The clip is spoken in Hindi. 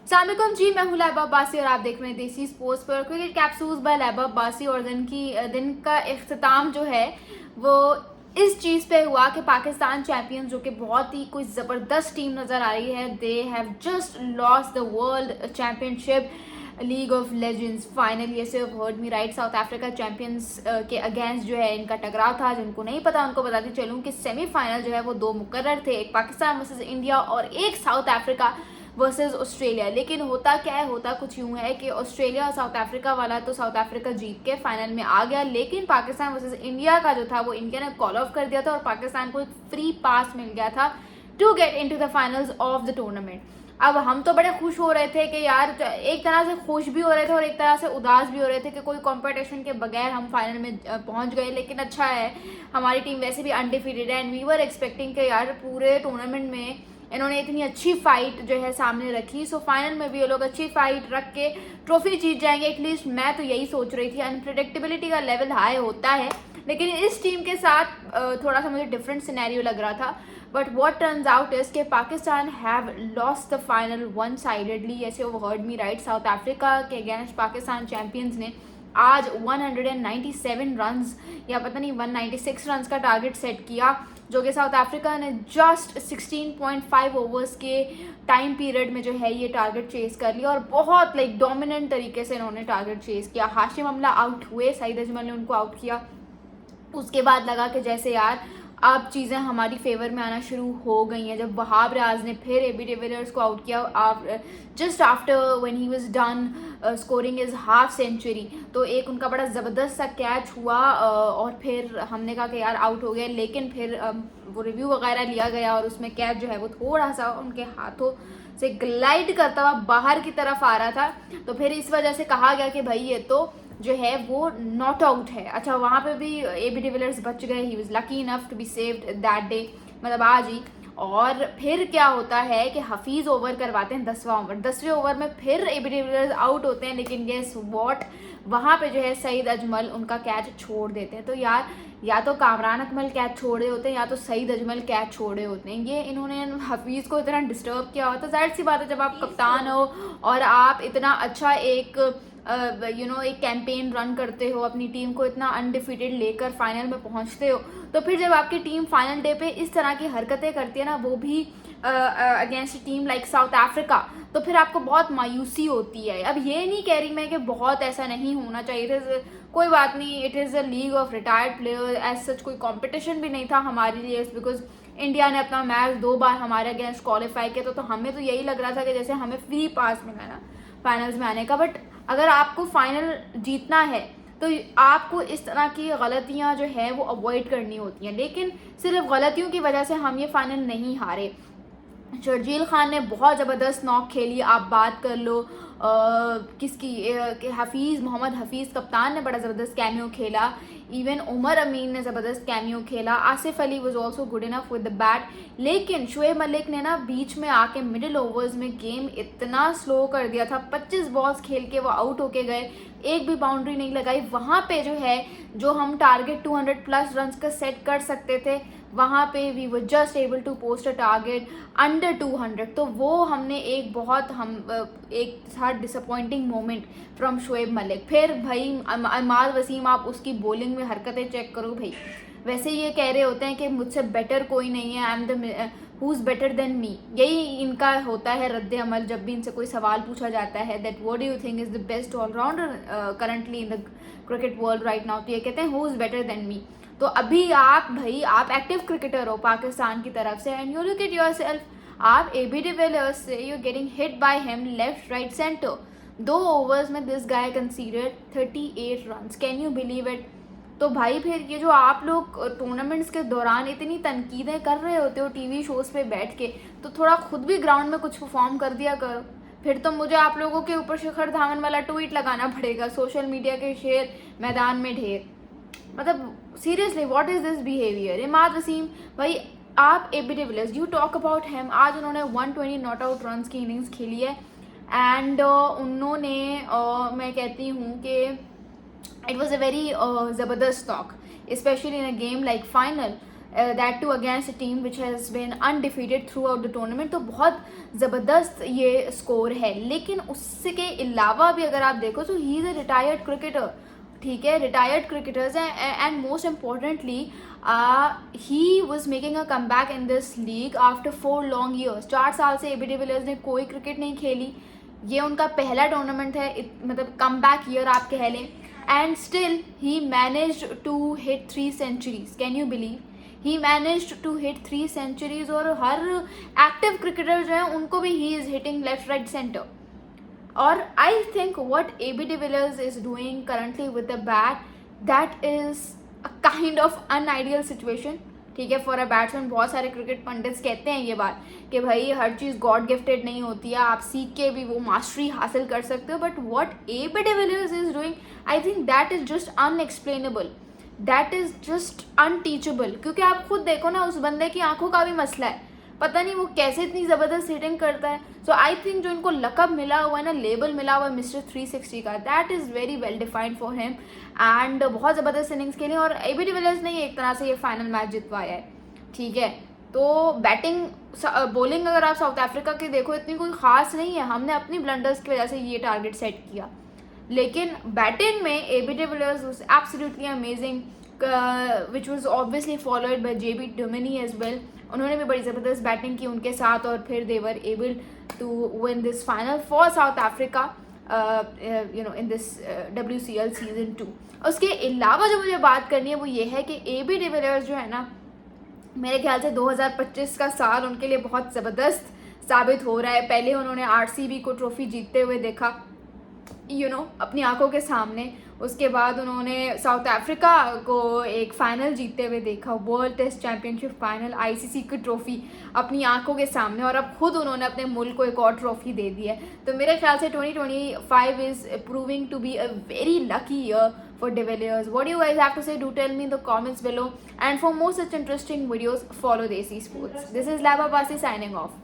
सलामुअलैकुम जी, मैं हूँ लैबा अब्बासी और आप देख रहे हैं देसी स्पोर्ट्स पर क्रिकेट कैप्सूल्स बाय लैबा अब्बासी। और दिन का इख्तिताम जो है वो इस चीज़ पे हुआ कि पाकिस्तान चैंपियंस, जो कि बहुत ही कोई ज़बरदस्त टीम नज़र आ रही है, they have just lost the world championship league of legends final. ये सिर्फ heard me right, South Africa champions के अगेंस्ट जो है इनका टकराव था। जिनको नहीं पता उनको बताती चलूँ कि सेमीफाइनल जो है वो दो मुकर्रर थे, एक पाकिस्तान वर्सेस इंडिया और एक साउथ अफ्रीका वर्सेस ऑस्ट्रेलिया। लेकिन होता क्या है, होता कुछ यूं है कि ऑस्ट्रेलिया और साउथ अफ्रीका वाला तो साउथ अफ्रीका जीत के फाइनल में आ गया, लेकिन पाकिस्तान वर्सेस इंडिया का जो था वो इंडिया ने कॉल ऑफ कर दिया था और पाकिस्तान को एक फ्री पास मिल गया था to get into the finals of the tournament. अब हम तो बड़े खुश हो रहे थे कि यार, एक तरह से खुश भी हो रहे थे और एक तरह से उदास भी हो रहे थे कि कोई कंपटीशन के बगैर हम फाइनल में पहुंच गए। लेकिन अच्छा है, हमारी टीम वैसे भी अनडिफीटेड है एंड वी वर एक्सपेक्टिंग कि यार पूरे टूर्नामेंट में इन्होंने इतनी अच्छी फाइट जो है सामने रखी, सो फाइनल में भी ये लोग अच्छी फाइट रख के ट्रॉफी जीत जाएंगे। एटलीस्ट मैं तो यही सोच रही थी। अनप्रिडिक्टेबिलिटी का लेवल हाई होता है, लेकिन इस टीम के साथ थोड़ा सा मुझे डिफरेंट सिनेरियो लग रहा था। But what turns out is के Pakistan have lost the final one sidedly. ऐसे वो heard me right, South Africa के अगेंस्ट पाकिस्तान चैंपियंस ने आज 197 रन्स या पता नहीं 196 रन्स का टारगेट सेट किया, जो कि साउथ अफ्रीका ने जस्ट 16.5 ओवर्स के टाइम पीरियड में जो है ये टारगेट चेस कर लिया और बहुत डोमिनेंट तरीके से इन्होंने टारगेट चेस किया। हाशिम अमला आउट हुए, सईद अजमल ने उनको आउट किया। उसके बाद लगा कि जैसे यार अब चीज़ें हमारी फेवर में आना शुरू हो गई हैं, जब वहाब रियाज ने फिर एबी डिविलियर्स को आउट किया just after when he was done scoring is half century. तो एक उनका बड़ा ज़बरदस्त सा कैच हुआ और फिर हमने कहा कि यार आउट हो गया, लेकिन फिर वो रिव्यू वगैरह लिया गया और उसमें कैच जो है वो थोड़ा सा उनके हाथों से ग्लाइड करता हुआ बाहर की तरफ आ रहा था। तो फिर इस वजह से कहा गया कि भाई ये तो जो है वो नॉट आउट है। अच्छा, वहाँ पे भी एबी डिविलियर्स बच गए, he was lucky enough to be saved that day, मतलब आज ही। और फिर क्या होता है कि हफीज़ ओवर करवाते हैं 10वां ओवर, 10वें ओवर में फिर एबी डिविलियर्स आउट होते हैं, लेकिन गेस व्हाट, वहाँ पे जो है सईद अजमल उनका कैच छोड़ देते हैं। तो यार, या तो कामरान अकमल कैच छोड़े होते हैं या तो सईद अजमल कैच छोड़े होते हैं। ये इन्होंने हफीज़ को इतना डिस्टर्ब किया होता है। जाहिर सी बात है, जब आप कप्तान हो और आप इतना अच्छा एक एक कैंपेन रन करते हो, अपनी टीम को इतना अनडिफीटेड लेकर फाइनल में पहुंचते हो, तो फिर जब आपकी टीम फाइनल डे पे इस तरह की हरकतें करती है ना, वो भी against team like south Africa, तो फिर आपको बहुत मायूसी होती है। अब ये नहीं कह रही मैं कि बहुत ऐसा नहीं होना चाहिए था, कोई बात नहीं, it is a league of retired player, as such कोई कॉम्पिटिशन भी नहीं था हमारे लिए, बिकॉज इंडिया ने अपना मैच 2 बार हमारे अगेंस्ट क्वालिफाई किया, तो हमें तो यही लग रहा था कि जैसे हमें फ्री पास मिला ना फाइनल्स में आने का। बट अगर आपको फाइनल जीतना है तो आपको इस तरह की गलतियां जो है वो अवॉइड करनी होती हैं, लेकिन सिर्फ गलतियों की वजह से हम ये फाइनल नहीं हारे। शर्जील खान ने बहुत ज़बरदस्त नॉक खेली, आप बात कर लो किसकी, हफीज़, मोहम्मद हफीज़ कप्तान ने बड़ा ज़बरदस्त कैमियो खेला, इवन उमर अमीन ने ज़बरदस्त कैमियो खेला, Asif Ali was also good enough with the bat. लेकिन शुएब मलिक ने ना बीच में आके मिडिल ओवर्स में गेम इतना स्लो कर दिया था, 25 बॉल्स खेल के वो आउट होके गए, एक भी बाउंड्री नहीं लगाई। वहाँ पे जो है, जो हम टारगेट 200 प्लस रन का सेट कर सकते थे, वहाँ पे we were just able to post a target under 200। तो वो हमने एक था disappointing moment from Shoaib Malik. फिर भाई इमाद वसीम, आप उसकी बॉलिंग में हरकतें चेक करो भाई। वैसे ये कह रहे होते हैं कि मुझसे बेटर कोई नहीं है, I am the who is better than मी, यही इनका होता है रद्द अमल जब भी इनसे कोई सवाल पूछा जाता है, that what do you think is the best allrounder currently in the cricket world right now, तो ये कहते हैं who is better than me. तो अभी आप एक्टिव क्रिकेटर हो पाकिस्तान की तरफ से, and you look at yourself, आप एबी डिविलियर्स से you getting hit by him left right centre. 2 overs में this guy considered 38 runs, can you believe it. तो भाई फिर ये जो आप लोग टूर्नामेंट्स के दौरान इतनी तनकीदें कर रहे होते हो टीवी शोज़ पे बैठ के, तो थोड़ा खुद भी ग्राउंड में कुछ परफॉर्म कर दिया करो। फिर तो मुझे आप लोगों के ऊपर शिखर धावन वाला ट्वीट लगाना पड़ेगा, सोशल मीडिया के शेर मैदान में ढेर। मतलब seriously, what is this behaviour. Imad Wasim भाई, आप AB de Villiers, you talk about him, आज उन्होंने 120 नॉट आउट रन की इनिंग्स खेली है एंड उन्होंने मैं कहती हूँ कि it was a very ज़बरदस्त talk, especially in a game like final, that to against a team which has been undefeated throughout the tournament. तो बहुत ज़बरदस्त ये स्कोर है। लेकिन उसके अलावा भी अगर आप देखो तो he is a retired cricketer, ठीक है, रिटायर्ड क्रिकेटर्स हैं। And most importantly he was making a come back in this league after 4 long years. 4 साल से एबी डिविलियर्स ने कोई क्रिकेट नहीं खेली, ये उनका पहला टूर्नामेंट है, मतलब कम बैक ईयर आप कह लें। And still he managed to hit 3 centuries. Can you believe? He managed to hit 3 centuries. और हर एक्टिव क्रिकेटर जो है उनको भी he is hitting left right centre. और I think what AB de Villiers is doing currently with the bat, that is a kind of unideal situation, ठीक है, फॉर अ बैट्समैन। बहुत सारे क्रिकेट पंडित्स कहते हैं ये बात कि भाई हर चीज़ गॉड गिफ्टेड नहीं होती है, आप सीख के भी वो मास्टरी हासिल कर सकते हो। But what AB de Villiers is doing, I think that is just unexplainable, that is just unteachable. क्योंकि आप खुद देखो ना, उस बंदे की आंखों का भी मसला है, पता नहीं वो कैसे इतनी ज़बरदस्त हिटिंग करता है। सो आई थिंक जो इनको लकब मिला हुआ है ना, लेबल मिला हुआ है मिस्टर 360 का, that is very well defined for him. And बहुत ज़बरदस्त इनिंग्स खेली और एबी डिविलियर्स ने एक तरह से ये फाइनल मैच जितवाया है, ठीक है। तो बैटिंग बॉलिंग अगर आप साउथ अफ्रीका की देखो इतनी कोई ख़ास नहीं है, हमने अपनी ब्लंडर्स की वजह से ये टारगेट सेट किया। लेकिन बैटिंग में AB de Villiers was absolutely amazing, which was obviously followed by JP Duminy as well. उन्होंने भी बड़ी ज़बरदस्त बैटिंग की उनके साथ और फिर they were able to win this final for South Africa in this WCL season 2। उसके अलावा जो मुझे बात करनी है वो ये है कि एबी डिविलियर्स जो है ना, मेरे ख्याल से 2025 का साल उनके लिए बहुत ज़बरदस्त साबित हो रहा है। पहले उन्होंने RCB को ट्रॉफी जीतते हुए देखा, अपनी आंखों के सामने। उसके बाद उन्होंने साउथ अफ्रीका को एक फ़ाइनल जीतते हुए देखा, world test championship final, ICC की ट्रॉफी अपनी आंखों के सामने। और अब खुद उन्होंने अपने मुल्क को एक और ट्रॉफी दे दी है। तो मेरे ख्याल से 2025 is proving to be a very lucky year for De Villiers. What do you guys have to say? Do tell me in the comments below. And for more such interesting videos, follow Desi Sports. This is Laba Basi signing off.